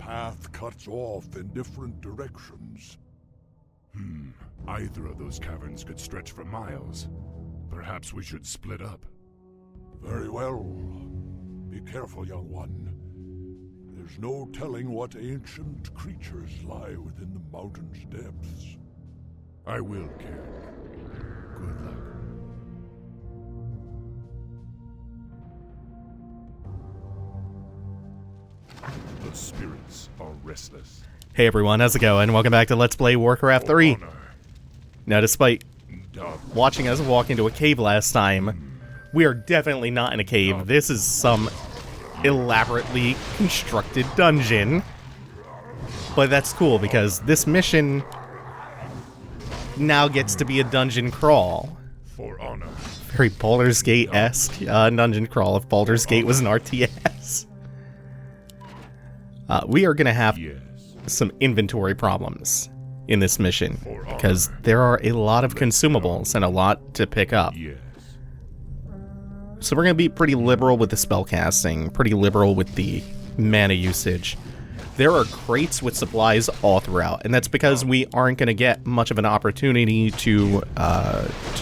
path cuts off in different directions. Either of those caverns could stretch for miles. Perhaps we should split up. Very well. Be careful, young one. There's no telling what ancient creatures lie within the mountain's depths. I will, Karen. Good luck. The spirits are restless. Hey everyone, how's it going? Welcome back to Let's Play Warcraft 3. Now, despite watching us walk into a cave last time, we are definitely not in a cave. This is some elaborately constructed dungeon. But that's cool because this mission now gets to be a dungeon crawl. For honor. Very Baldur's Gate-esque dungeon crawl if Baldur's Gate was an RTS. We are going to have some inventory problems in this mission because there are a lot of consumables and a lot to pick up. So we're going to be pretty liberal with the spellcasting, pretty liberal with the mana usage. There are crates with supplies all throughout, and that's because we aren't going to get much of an opportunity to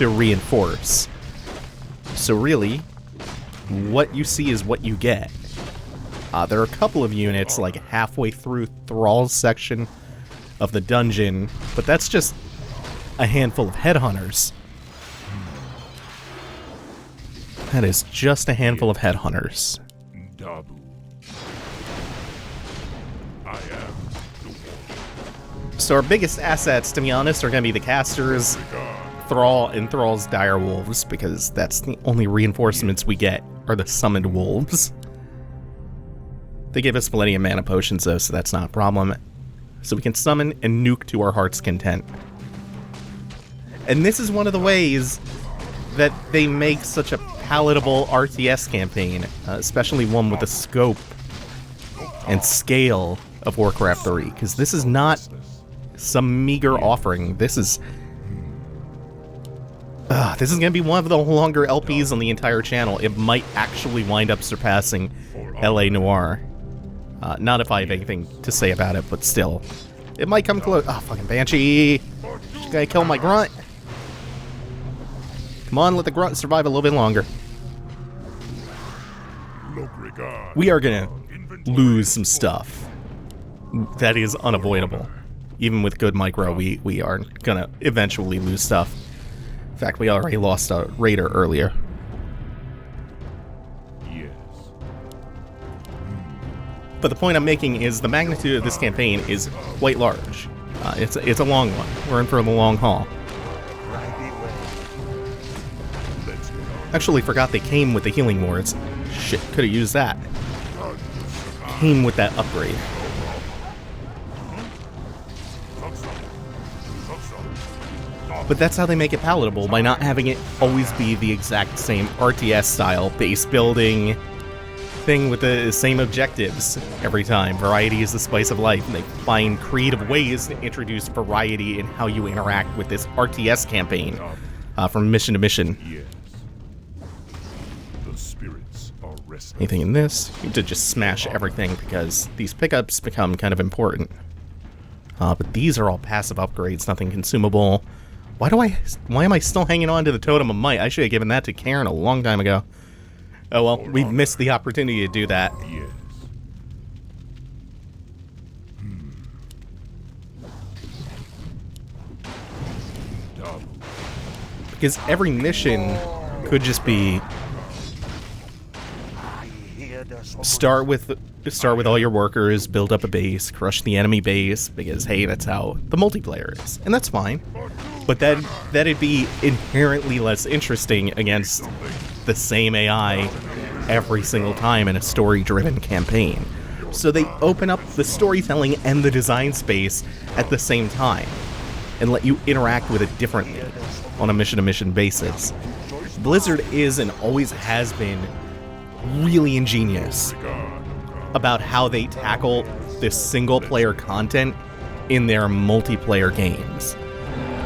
reinforce. So really, what you see is what you get. There are a couple of units like halfway through Thrall's section of the dungeon, but that's just a handful of headhunters. That is just a handful of headhunters. So our biggest assets, to be honest, are going to be the casters, Thrall, and Thrall's dire wolves, because that's the only reinforcements we get are the summoned wolves. They give us plenty of mana potions though, so that's not a problem. So we can summon and nuke to our heart's content. And this is one of the ways that they make such a palatable RTS campaign, especially one with the scope and scale of Warcraft 3, because this is not some meager offering. This is going to be one of the longer LPs on the entire channel. It might actually wind up surpassing LA Noire. Not if I have anything to say about it, but still. It might come close. Oh, fucking Banshee! Just gotta kill my grunt. Come on, let the grunt survive a little bit longer. We are gonna lose some stuff. That is unavoidable. Even with good micro, we are gonna eventually lose stuff. In fact, we already lost a raider earlier. But the point I'm making is the magnitude of this campaign is quite large. It's a long one. We're in for the long haul. Actually forgot they came with the healing wards. Shit, could have used that. Came with that upgrade. But that's how they make it palatable, by not having it always be the exact same RTS style base building thing with the same objectives every time. Variety is the spice of life, and they find creative ways to introduce variety in how you interact with this RTS campaign from mission to mission. The spirits are restless. Anything in this? You need to just smash everything because these pickups become kind of important. But these are all passive upgrades, nothing consumable. Why am I still hanging on to the Totem of Might? I should have given that to Karen a long time ago. Oh well, we've missed the opportunity to do that. Because every mission could just be start with all your workers, build up a base, crush the enemy base, because hey, that's how the multiplayer is. And that's fine. But that'd be inherently less interesting against the same AI every single time in a story-driven campaign. So they open up the storytelling and the design space at the same time and let you interact with it differently on a mission-to-mission basis. Blizzard is and always has been really ingenious about how they tackle this single-player content in their multiplayer games.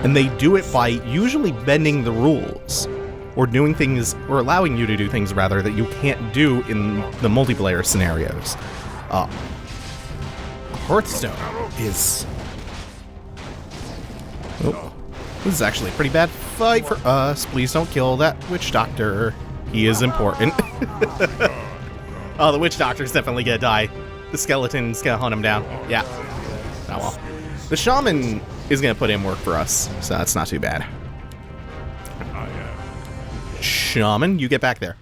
And they do it by usually bending the rules, or doing things, or allowing you to do things, rather, that you can't do in the multiplayer scenarios. Hearthstone is... Oh, this is actually a pretty bad fight for us. Please don't kill that witch doctor. He is important. Oh, the witch doctor's definitely gonna die. The skeleton's gonna hunt him down. Yeah. Oh well. The shaman is gonna put in work for us, so that's not too bad. Shaman, you get back there.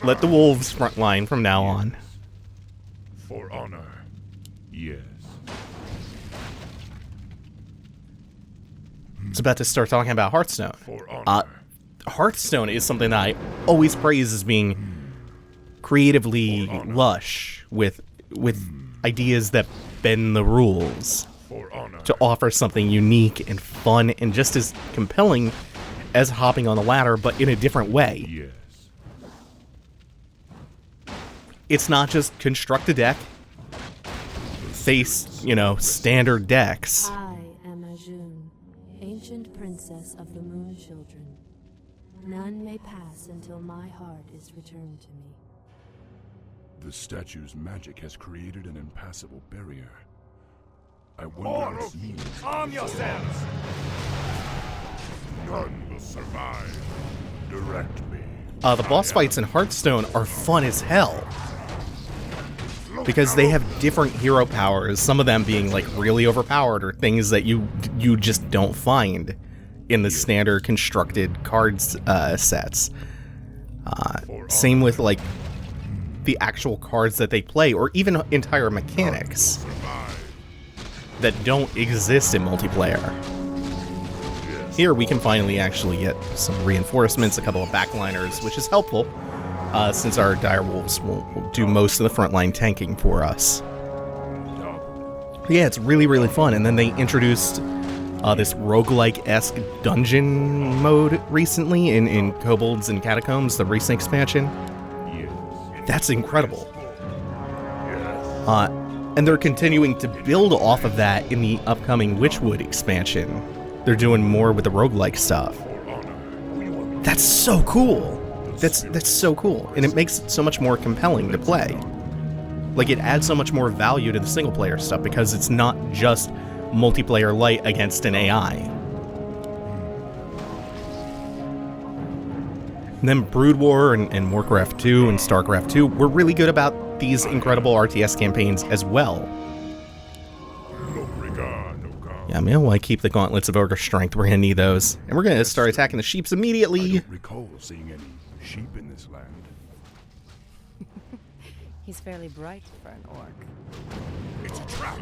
Let the wolves front line from now on. For honor. Yes. It's about to start talking about Hearthstone. For honor. Hearthstone is something that I always praise as being creatively lush with ideas that bend the rules to offer something unique and fun and just as compelling as hopping on the ladder, but in a different way. Yes. It's not just construct a deck, face, standard decks. I am Ajun, ancient princess of the Moon Children. None may pass until my heart is returned to me. The statue's magic has created an impassable barrier. I wonder what this means. Arm yourselves! None will survive. Direct me. The boss fights in Hearthstone are fun as hell. Because they have different hero powers, some of them being like really overpowered or things that you just don't find in the standard constructed cards sets. Same with like the actual cards that they play, or even entire mechanics that don't exist in multiplayer. Here we can finally actually get some reinforcements, a couple of backliners, which is helpful, since our direwolves will do most of the frontline tanking for us. Yeah, it's really, really fun. And then they introduced this roguelike-esque dungeon mode recently in Kobolds and Catacombs, the recent expansion. That's incredible. And they're continuing to build off of that in the upcoming Witchwood expansion. They're doing more with the roguelike stuff. That's so cool. That's so cool. And it makes it so much more compelling to play. Like, it adds so much more value to the single-player stuff because it's not just multiplayer light against an AI. And then Brood War and Warcraft 2 and StarCraft 2 were really good about these incredible RTS campaigns as well. Yeah, man, why keep the gauntlets of ogre strength? We're gonna need those. And we're gonna start attacking the sheeps immediately. I don't recall seeing any sheep in this land. He's fairly bright for an orc. It's a trap.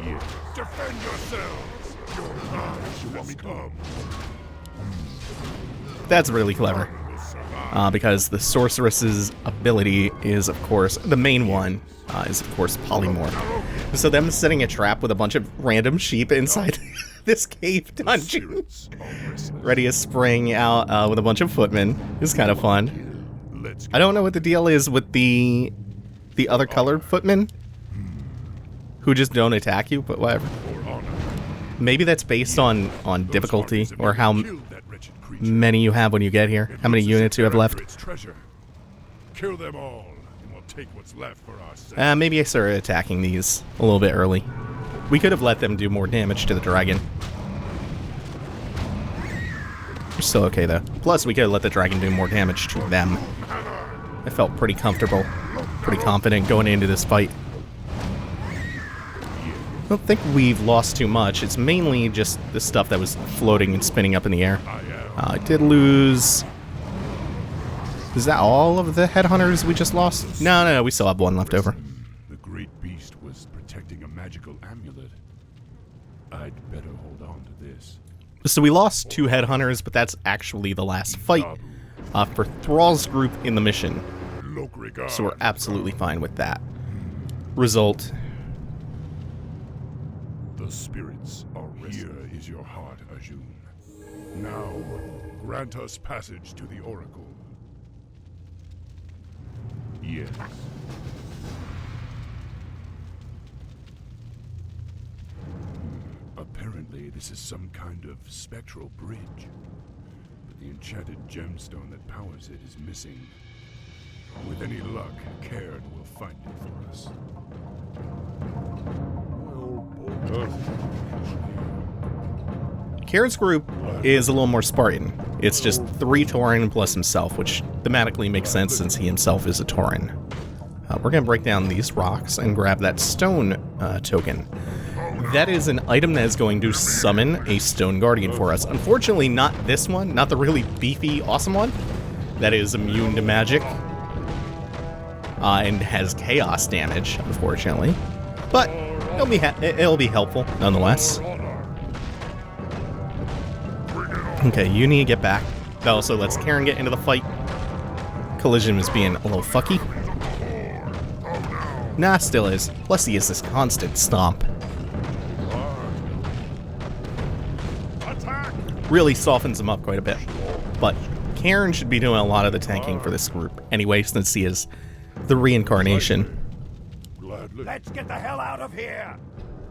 Defend yourselves. Your lives, you want me to? That's really clever. Because the sorceress's ability is, of course, the main one is, of course, polymorph. So them setting a trap with a bunch of random sheep inside this cave dungeon, ready to spring out with a bunch of footmen, is kind of fun. I don't know what the deal is with the other colored footmen who just don't attack you, but whatever. Maybe that's based on difficulty or how many you have when you get here, how many units you have left. Kill them all, and we'll take what's left for ourselves. Maybe I started attacking these a little bit early. We could have let them do more damage to the dragon. We're still okay though. Plus, we could have let the dragon do more damage to them. I felt pretty comfortable, pretty confident going into this fight. I don't think we've lost too much. It's mainly just the stuff that was floating and spinning up in the air. I did lose... Is that all of the headhunters we just lost? No, we still have one left over. The great beast was protecting a magical amulet. I'd better hold on to this. So we lost 2 headhunters, but that's actually the last fight for Thrall's group in the mission. So we're absolutely fine with that. Result. The spirits are resting. Here is your heart, Ajun. Now, grant us passage to the Oracle. Yes. Apparently, this is some kind of spectral bridge. But the enchanted gemstone that powers it is missing. With any luck, Cairn will find it for us. Karen's group is a little more Spartan. It's just 3 Tauren plus himself, which thematically makes sense since he himself is a Tauren. We're going to break down these rocks and grab that stone token. That is an item that is going to summon a stone guardian for us. Unfortunately, not this one, not the really beefy, awesome one. That is immune to magic and has chaos damage, unfortunately. But it'll be helpful nonetheless. Okay, you need to get back. That also lets Karen get into the fight. Collision is being a little fucky. Nah, still is. Plus he has this constant stomp. Really softens him up quite a bit. But Karen should be doing a lot of the tanking for this group anyway, since he is the reincarnation. Let's get the hell out of here!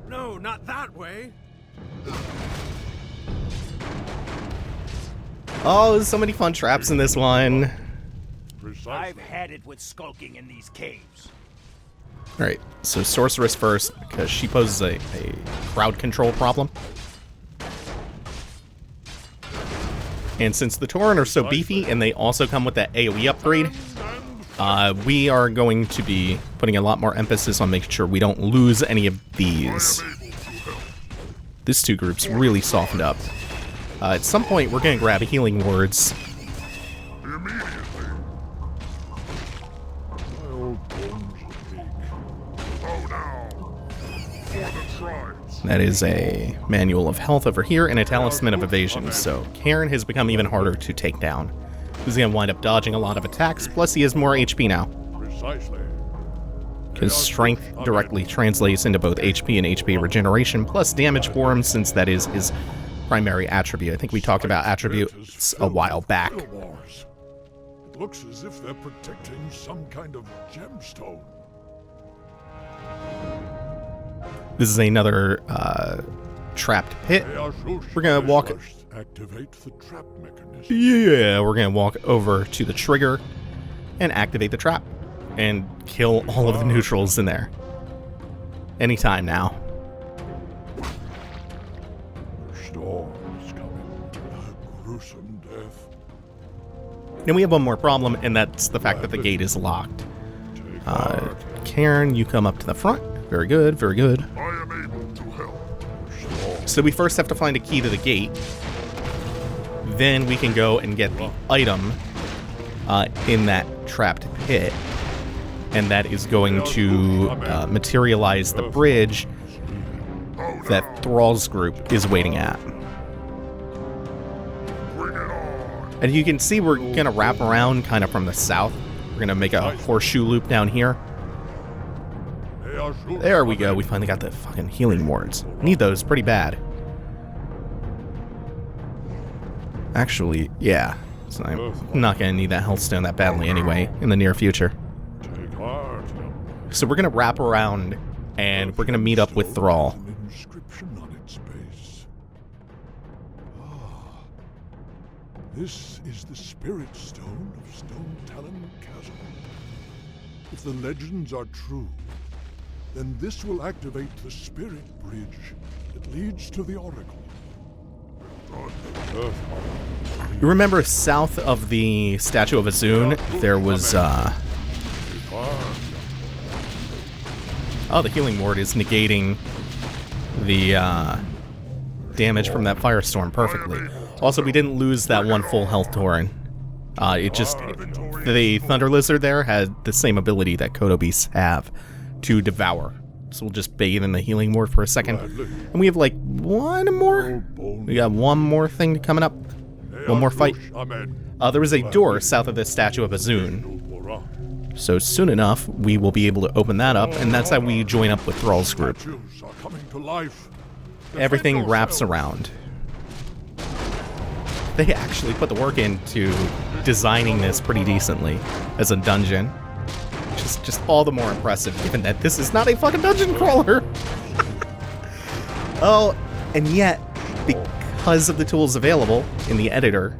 No, not that way. Oh, there's so many fun traps in this one. I've had it with skulking in these caves. Alright, so Sorceress first, because she poses a crowd control problem. And since the Tauren are so beefy, and they also come with that AoE upgrade, we are going to be putting a lot more emphasis on making sure we don't lose any of these. These 2 groups really softened up. At some point, we're going to grab healing words. That is a Manual of Health over here and a Talisman of Evasion, so Karen has become even harder to take down. He's going to wind up dodging a lot of attacks, plus he has more HP now. His strength directly translates into both HP and HP regeneration, plus damage for him, since that is his primary attribute. I think we talked about attributes a while back. It looks as if they're protecting some kind of gemstone. This is another trapped pit. We're gonna walk. Activate the trap mechanism. Yeah, we're gonna walk over to the trigger and activate the trap and kill all of the neutrals in there. Anytime now. The storm is coming. A gruesome death. And we have one more problem, and that's the fact that the gate is locked. Karen, you come up to the front. Very good, very good. I am able to help. So we first have to find a key to the gate. Then we can go and get the item in that trapped pit. And that is going to materialize the bridge that Thrall's group is waiting at. And you can see we're going to wrap around kind of from the south. We're going to make a horseshoe loop down here. There we go. We finally got the fucking healing wards. Need those pretty bad. Actually, yeah. So I'm not going to need that health stone that badly anyway in the near future. So we're going to wrap around and we're going to meet up with Thrall. Inscription on its base. Ah, this is the spirit stone of Stone Talon Chasm. If the legends are true, then this will activate the spirit bridge that leads to the Oracle. You remember south of the Statue of Azun, there was, Oh, the healing ward is negating the, damage from that firestorm perfectly. Also, we didn't lose that one full health Tauren. The Thunder Lizard there had the same ability that Kodo Beasts have to devour. So we'll just bathe in the healing ward for a second. And we have like one more? We got one more thing coming up. One more fight. There was a door south of the Statue of Azun. So soon enough, we will be able to open that up, and that's how we join up with Thrall's group. Everything wraps around. They actually put the work into designing this pretty decently as a dungeon. Just all the more impressive, given that this is not a fucking dungeon crawler. Oh, and yet, because of the tools available in the editor,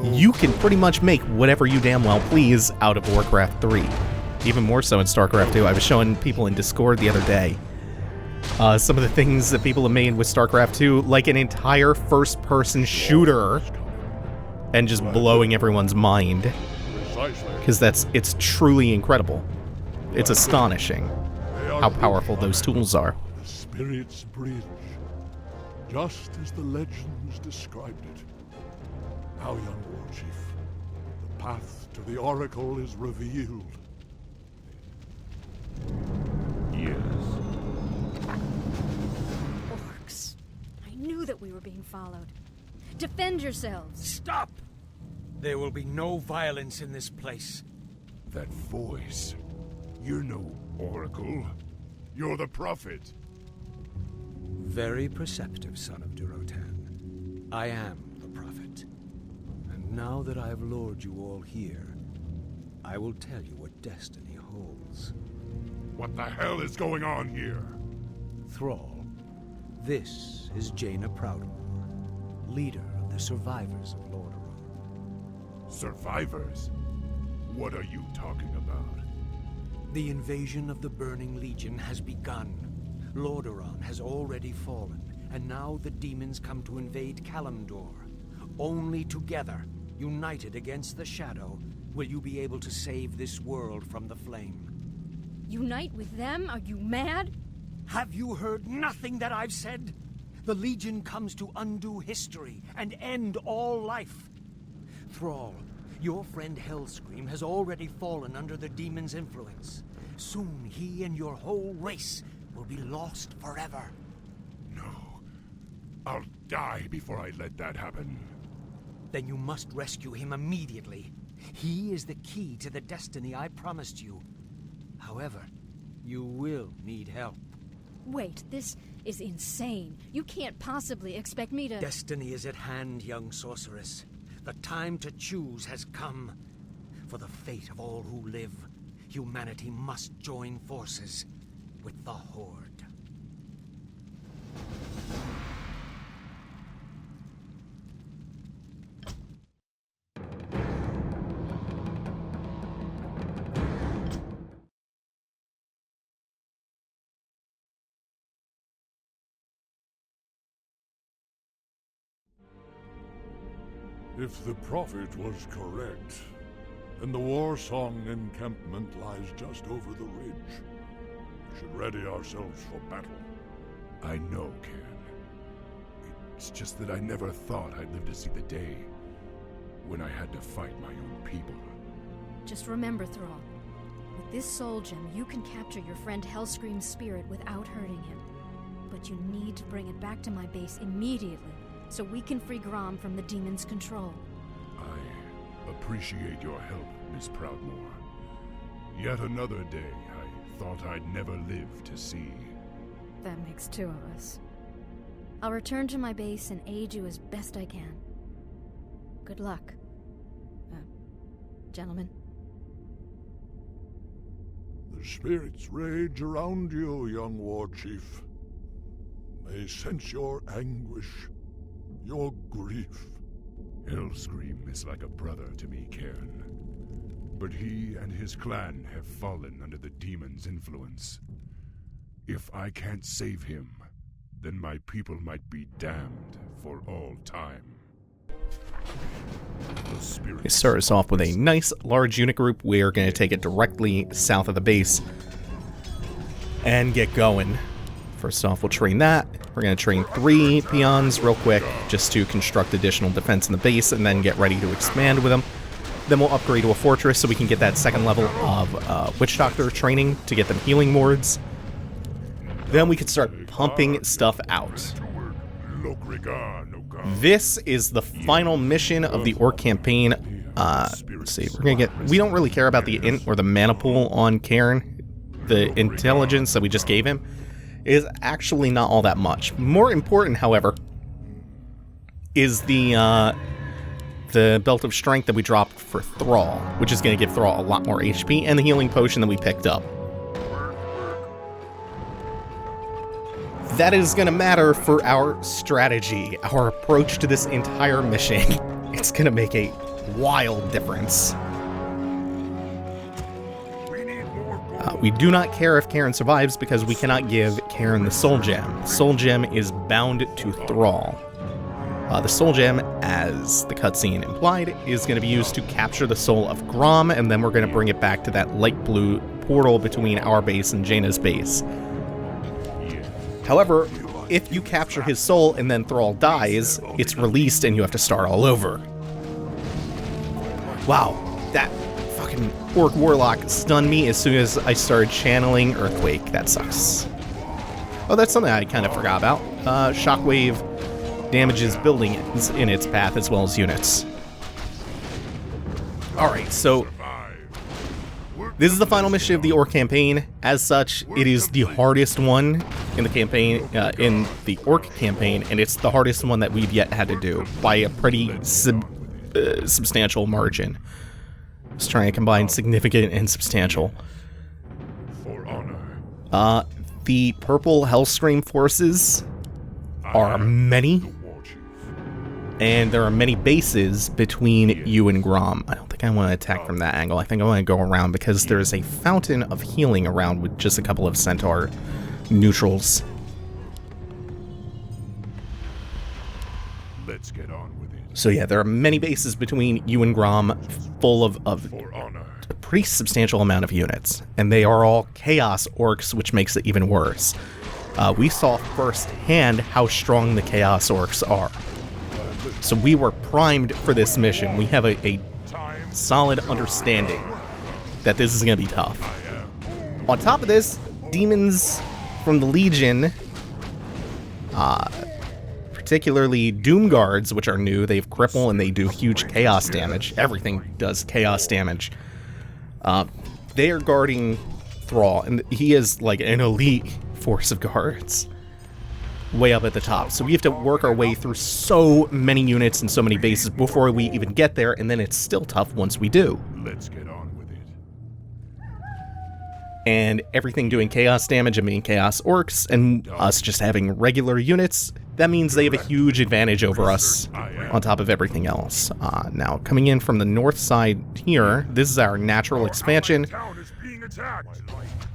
you can pretty much make whatever you damn well please out of Warcraft 3. Even more so in StarCraft 2. I was showing people in Discord the other day some of the things that people have made with StarCraft 2, like an entire first-person shooter, and just blowing everyone's mind. Because it's truly incredible. It's astonishing how powerful those tools are. The Spirit's Bridge, just as the legends described it. Now, young war chief, the path to the Oracle is revealed. Yes. Orcs. I knew that we were being followed. Defend yourselves. Stop! There will be no violence in this place. That voice. You're no oracle. You're the prophet. Very perceptive, son of Durotan. I am the prophet. And now that I have lured you all here, I will tell you what destiny holds. What the hell is going on here? Thrall, this is Jaina Proudmoore, leader of the survivors of Lordaeron. Survivors? What are you talking about? The invasion of the Burning Legion has begun. Lordaeron has already fallen, and now the demons come to invade Kalimdor. Only together, united against the Shadow, will you be able to save this world from the flame. Unite with them? Are you mad? Have you heard nothing that I've said? The Legion comes to undo history and end all life. Thrall, your friend Hellscream has already fallen under the demon's influence. Soon he and your whole race will be lost forever. No. I'll die before I let that happen. Then you must rescue him immediately. He is the key to the destiny I promised you. However, you will need help. Wait, this is insane. You can't possibly expect me to... Destiny is at hand, young sorceress. The time to choose has come. For the fate of all who live, humanity must join forces with the Horde. If the prophet was correct, then the war song encampment lies just over the ridge. We should ready ourselves for battle. I know, Cairn. It's just that I never thought I'd live to see the day when I had to fight my own people. Just remember, Thrall. With this soul gem, you can capture your friend Hellscream's spirit without hurting him. But you need to bring it back to my base immediately, so we can free Grom from the demon's control. I appreciate your help, Miss Proudmoore. Yet another day I thought I'd never live to see. That makes two of us. I'll return to my base and aid you as best I can. Good luck, gentlemen. The spirits rage around you, young war chief. They sense your anguish, your grief. Hellscream is like a brother to me, Cairn. But he and his clan have fallen under the demon's influence. If I can't save him, then my people might be damned for all time. It starts off with a nice large unit group. We're going to take it directly south of the base and get going. First off, we'll train that. We're going to train 3 peons real quick just to construct additional defense in the base and then get ready to expand with them. Then we'll upgrade to a fortress so we can get that second level of Witch Doctor training to get them healing wards. Then we can start pumping stuff out. This is the final mission of the Orc campaign. Let's see, we're going to get... We don't really care about the int or the mana pool on Cairn. The intelligence that we just gave him is actually not all that much. More important, however, is the Belt of Strength that we dropped for Thrall, which is going to give Thrall a lot more HP, and the healing potion that we picked up. That is going to matter for our strategy, our approach to this entire mission. It's going to make a wild difference. We do not care if Karen survives because we cannot give Karen the Soul Gem. The Soul Gem is bound to Thrall. The Soul Gem, as the cutscene implied, is going to be used to capture the soul of Grom, and then we're going to bring it back to that light blue portal between our base and Jaina's base. However, if you capture his soul and then Thrall dies, it's released and you have to start all over. Wow, that fucking Orc Warlock stunned me as soon as I started channeling Earthquake. That sucks. Oh, that's something I kind of forgot about. Shockwave damages buildings in its path as well as units. Alright, so this is the final mission of the Orc campaign. As such, it is the hardest one in the campaign, in the Orc campaign, and it's the hardest one that we've yet had to do by a pretty substantial margin. Just trying to combine significant and substantial. The purple Hellscream forces are many, and there are many bases between you and Grom. I don't think I want to attack from that angle. I think I want to go around because there's a fountain of healing around with just a couple of Centaur neutrals. Let's get on with it. So yeah, there are many bases between you and Grom, full of a pretty substantial amount of units, and they are all Chaos Orcs, which makes it even worse. We saw firsthand how strong the Chaos Orcs are. So we were primed for this mission. We have a solid understanding that this is going to be tough. On top of this, demons from the Legion, particularly Doom Guards, which are new, they have cripple and they do huge chaos damage. Everything does chaos damage. They are guarding Thrall, and he is like an elite force of guards way up at the top. So we have to work our way through so many units and so many bases before we even get there, and then it's still tough once we do. Let's get on with it. And everything doing chaos damage and being Chaos Orcs, and us just having regular units, that means they have a huge advantage over us on top of everything else. Now, coming in from the north side here, this is our natural expansion.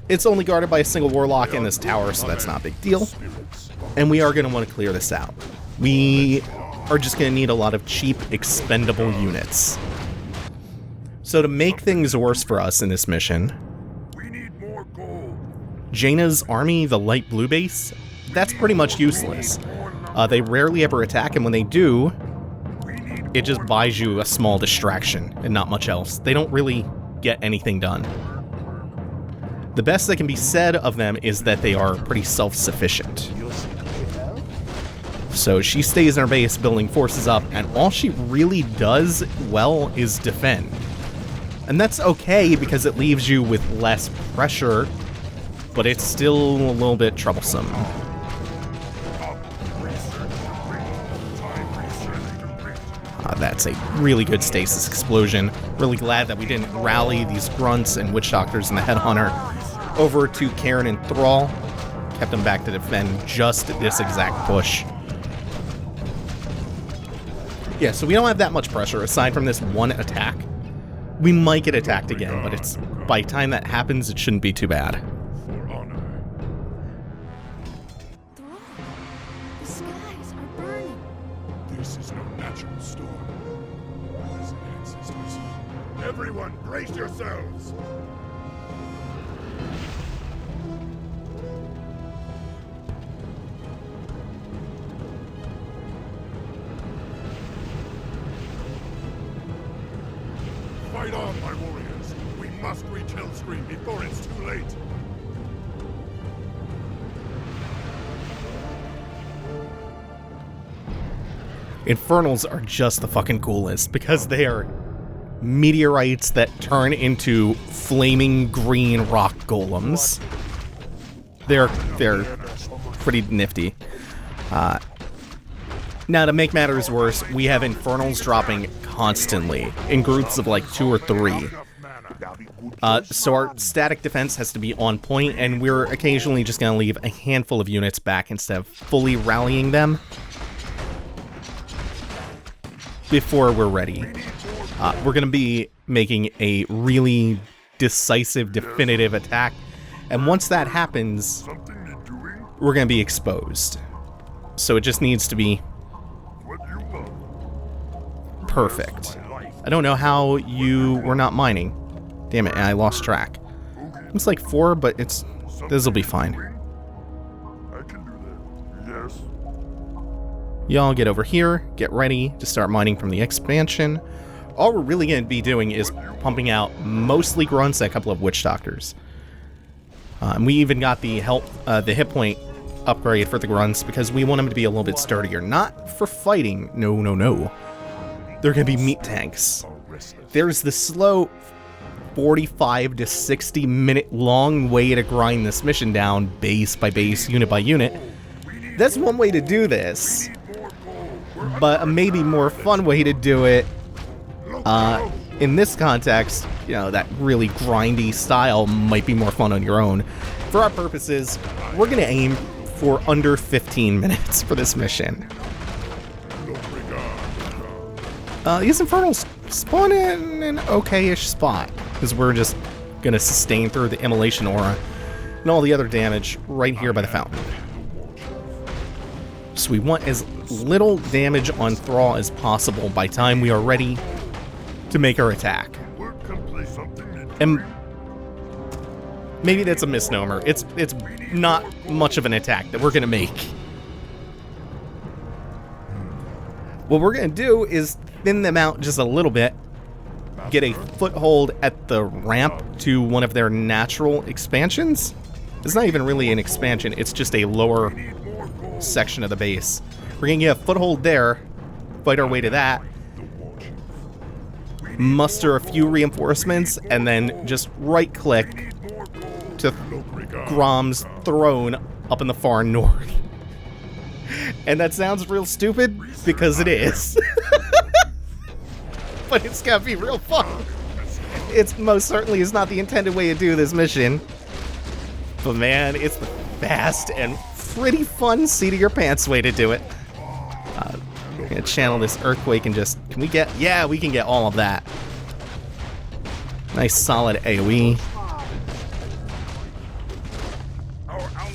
It's only guarded by a single Warlock in this tower, so that's not a big deal. And we are going to want to clear this out. We are just going to need a lot of cheap, expendable units. So to make things worse for us in this mission, Jaina's army, the light blue base, that's pretty much useless. They rarely ever attack, and when they do, it just buys you a small distraction and not much else. They don't really get anything done. The best that can be said of them is that they are pretty self-sufficient. So she stays in her base building forces up, and all she really does well is defend. And that's okay because it leaves you with less pressure, but it's still a little bit troublesome. That's a really good stasis explosion. Really glad that we didn't rally these grunts and witch doctors and the headhunter over to Karen and Thrall. Kept them back to defend just this exact push. Yeah, so we don't have that much pressure aside from this one attack. We might get attacked again, but it's by the time that happens, it shouldn't be too bad. Thrall, the skies are burning. This is no natural storm. As ancestors. Everyone, brace yourselves! Fight on, my warriors! We must reach Hellscream before it's too late! Infernals are just the fucking coolest because they are meteorites that turn into flaming green rock golems. They're pretty nifty. Now, to make matters worse, we have Infernals dropping constantly in groups of like 2 or 3. So our static defense has to be on point, and we're occasionally just going to leave a handful of units back instead of fully rallying them before we're ready. We're going to be making a really decisive, definitive attack. And once that happens, we're going to be exposed. So it just needs to be perfect. I don't know how you were not mining. Damn it, I lost track. It's like 4, but this'll be fine. Y'all get over here, get ready to start mining from the expansion. All we're really going to be doing is pumping out mostly grunts and a couple of witch doctors. And we even got the hit point upgrade for the grunts because we want them to be a little bit sturdier. Not for fighting, no. They're going to be meat tanks. There's the slow 45 to 60 minute long way to grind this mission down base by base, unit by unit. That's one way to do this. But a maybe more fun way to do it, in this context, you know, that really grindy style might be more fun on your own. For our purposes, we're going to aim for under 15 minutes for this mission. These Infernals spawn in an okay-ish spot, because we're just going to sustain through the immolation aura and all the other damage right here by the fountain. So we want as little damage on Thrall as possible by the time we are ready to make our attack. And maybe that's a misnomer. It's not much of an attack that we're going to make. What we're going to do is thin them out just a little bit, get a foothold at the ramp to one of their natural expansions. It's not even really an expansion, it's just a lower section of the base. We're going to get a foothold there, fight our way to that, muster a few reinforcements, and then just right-click to Grom's throne up in the far north. And that sounds real stupid, because it is. But it's gonna be real fun. It's most certainly is not the intended way to do this mission. But man, it's the fast and pretty fun seat-of-your-pants way to do it. I'm gonna channel this earthquake and just... Can we get... Yeah, we can get all of that. Nice solid AoE.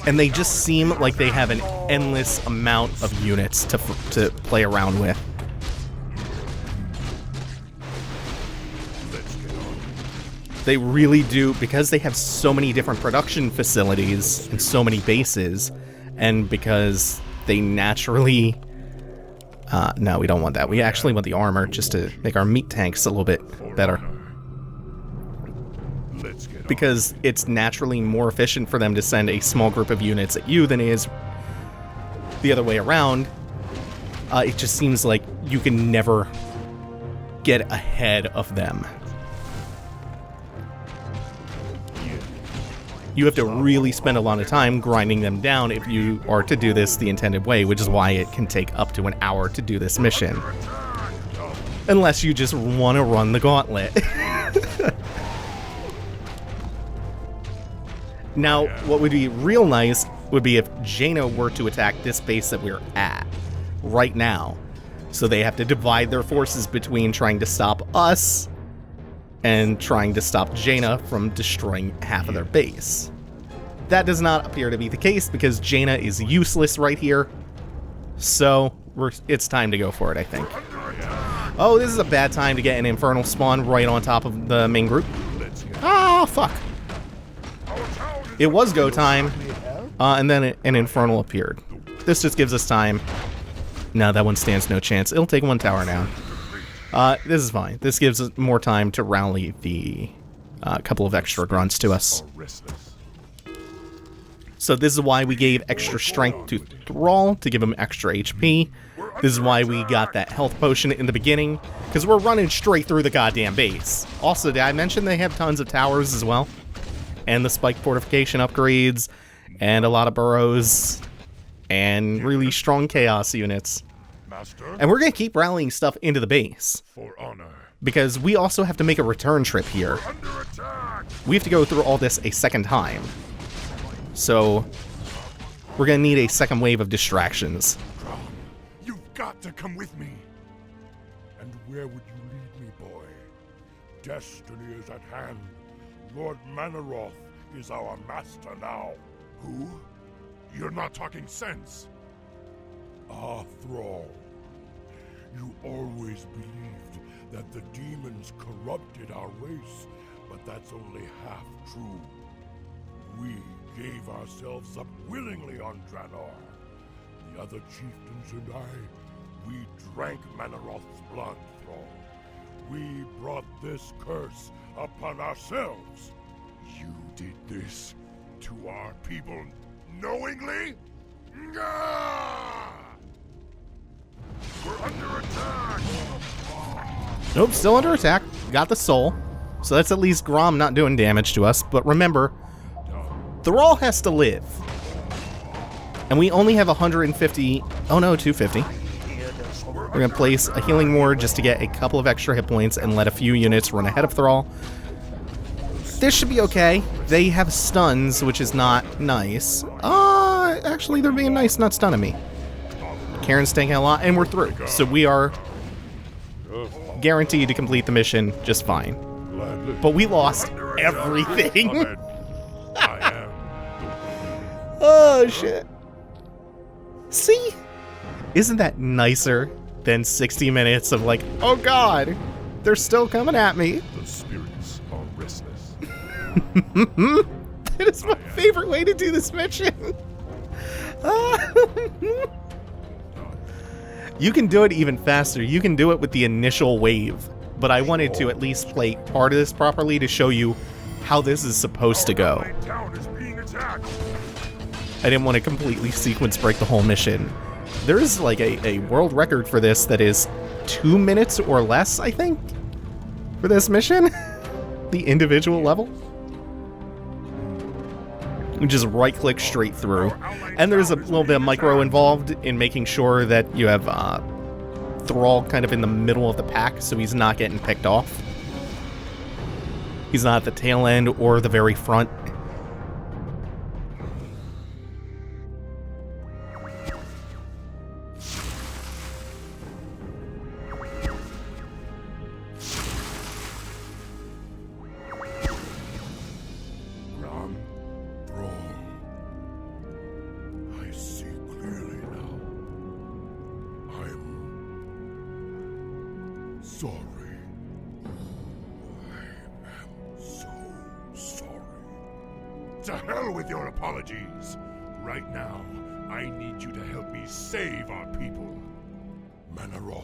And they just seem like they have an endless amount of units to play around with. They really do, because they have so many different production facilities and so many bases, and because they naturally... no, we don't want that. We actually want the armor just to make our meat tanks a little bit better. Because it's naturally more efficient for them to send a small group of units at you than it is the other way around. It just seems like you can never get ahead of them. You have to really spend a lot of time grinding them down if you are to do this the intended way, which is why it can take up to an hour to do this mission. Unless you just want to run the gauntlet. Now, what would be real nice would be if Jaina were to attack this base that we're at right now. So they have to divide their forces between trying to stop us and trying to stop Jaina from destroying half of their base. That does not appear to be the case because Jaina is useless right here. So it's time to go for it, I think. Oh, this is a bad time to get an Infernal spawn right on top of the main group. Oh, fuck. It was go time, and then an Infernal appeared. This just gives us time. No, that one stands no chance. It'll take one tower down. This is fine. This gives us more time to rally the couple of extra grunts to us. So this is why we gave extra strength to Thrall, to give him extra HP. This is why we got that health potion in the beginning, because we're running straight through the goddamn base. Also, did I mention they have tons of towers as well? And the spike fortification upgrades, and a lot of burrows, and really strong chaos units. And we're going to keep rallying stuff into the base. Because we also have to make a return trip here. We have to go through all this a second time. So, we're going to need a second wave of distractions. You've got to come with me. And where would you lead me, boy? Destiny is at hand. Lord Manaroth is our master now. Who? You're not talking sense. Ah, Thrall. You always believed that the demons corrupted our race, but that's only half true. We gave ourselves up willingly on Draenor. The other chieftains and I, we drank Manaroth's blood, Thrall. We brought this curse upon ourselves. You did this to our people knowingly? Gah! We're under attack! Nope, still under attack. Got the soul. So that's at least Grom not doing damage to us. But remember, Thrall has to live. And we only have 150... Oh no, 250. We're going to place a healing ward just to get a couple of extra hit points and let a few units run ahead of Thrall. This should be okay. They have stuns, which is not nice. Actually, they're being nice, not stunning me. Karen's taking a lot, and we're through. So we are guaranteed to complete the mission just fine. But we lost everything. Oh, shit. See? Isn't that nicer than 60 minutes of like, oh god, they're still coming at me? The spirits are restless. That is my favorite way to do this mission. You can do it even faster. You can do it with the initial wave. But I wanted to at least play part of this properly to show you how this is supposed to go. Town is being attacked. I didn't want to completely sequence break the whole mission. There is like a world record for this that is 2 minutes or less, I think, for this mission. The individual level. You just right-click straight through. And there's a little bit of micro involved in making sure that you have Thrall kind of in the middle of the pack, so he's not getting picked off. He's not at the tail end or the very front. Sorry. I am so sorry. To hell with your apologies. Right now, I need you to help me save our people. Manaroth.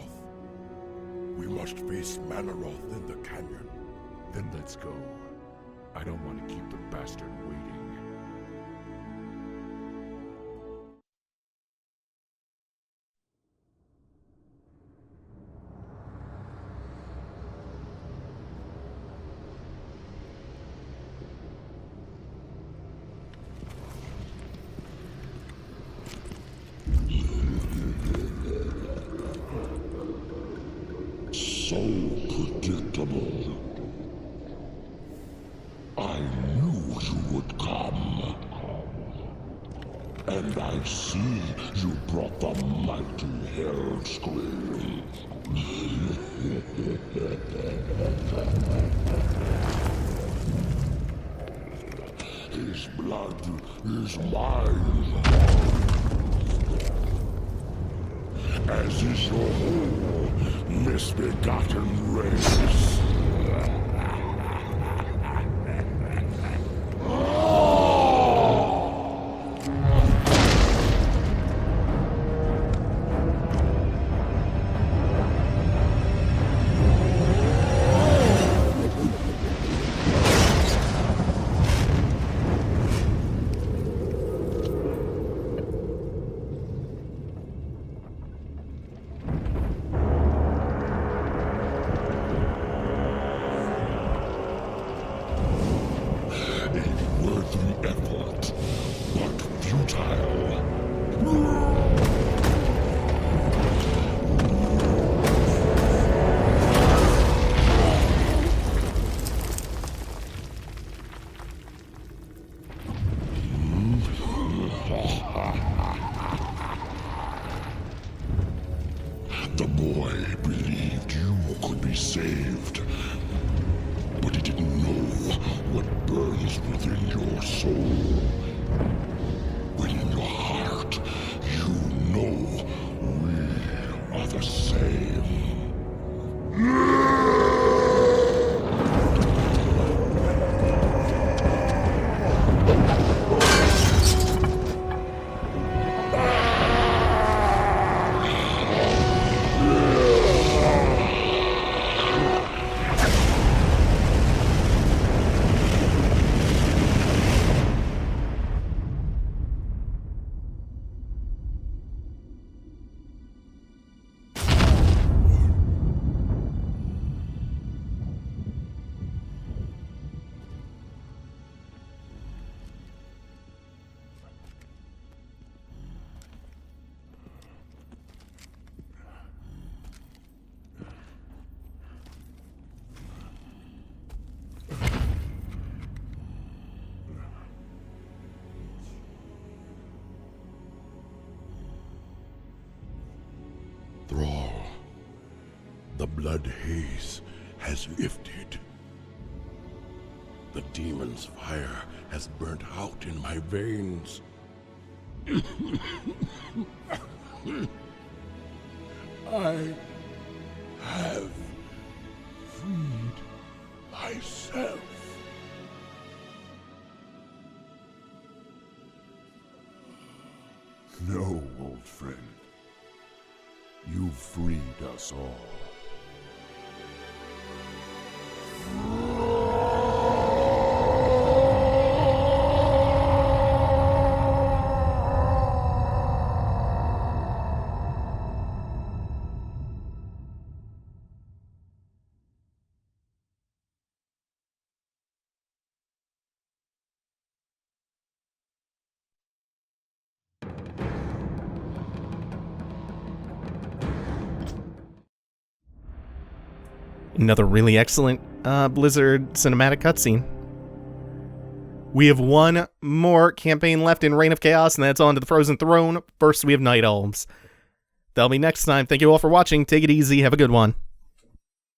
We must face Manaroth in the canyon. Then let's go. I don't want to keep the bastard waiting. So predictable. I knew you would come. And I see you brought the mighty Hell Scream. His blood is mine. As is your whole misbegotten race. The boy believed you could be saved, but he didn't know what burns within your soul. Within your heart, you know we are the same. Thrall, the blood haze has lifted. The demon's fire has burnt out in my veins. I have freed myself. No, old friend. You freed us all. Another really excellent Blizzard cinematic cutscene. We have one more campaign left in Reign of Chaos, and that's on to the Frozen Throne. First, we have Night Elves. That'll be next time. Thank you all for watching. Take it easy. Have a good one.